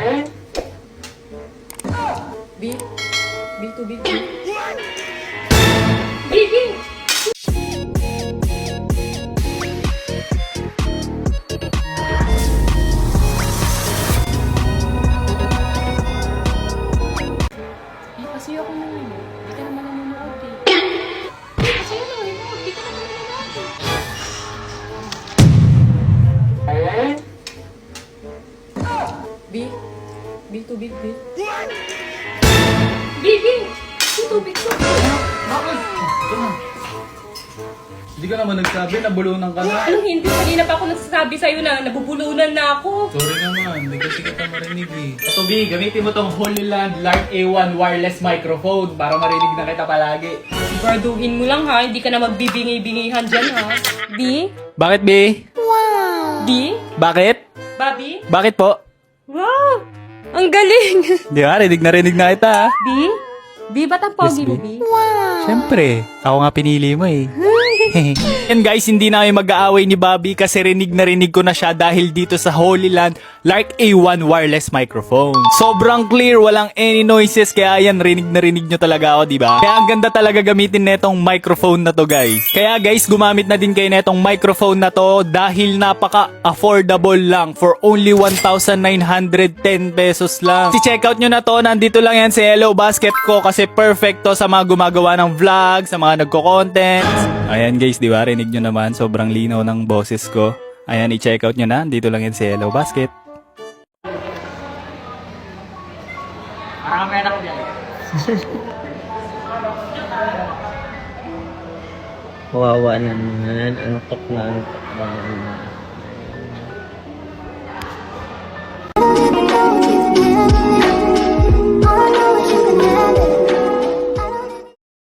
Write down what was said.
B? B to B? B! Kasi ako nanonood. Di ka naman nanonood eh. Kasi ako nanonood. Di ka naman nanonood eh. B? B to B? B? B! B to B to B! Bakit? Hindi ka naman nagsabi, nabulunan ka na. Anong hindi? Kanina pa ako nagsasabi sa'yo na nabubulunan na ako. Sorry naman, hindi kasi kita marinig eh. Ito B, gamitin mo tong Holy Land Lark A1 wireless microphone para marinig na kita palagi. Siguraduhin mo lang ha, hindi ka na magbibingi-bingihan dyan ha. B? Bakit B? D? Bakit? Bobby? Bakit po? Wow! Ang galing! Di ba, rinig na kita ha. B? B, ba't ang pogi mo, B? Siyempre, ako nga pinili mo eh. And guys, hindi na kayo mag-aaway ni Bobby kasi rinig na rinig ko na siya dahil dito sa Holy Land Lark A1 wireless microphone. Sobrang clear, walang any noises, kaya yan, rinig na rinig nyo talaga ako, diba? Kaya ang ganda talaga gamitin netong microphone na to, guys. Kaya guys, gumamit na din kayo netong microphone na to dahil napaka-affordable lang for only 1,910 pesos lang. Si-checkout nyo na to, nandito lang yan sa Hello Basket ko kasi perfect to sa mga gumagawa ng vlog, sa mga nagko-content. Ayan guys, di ba? Rinig nyo naman. Sobrang linaw ng boses ko. Ayan, i-check out nyo na. Dito lang yan si Hello Basket. Marami anak ko dyan. Kawawa naman. Antok na.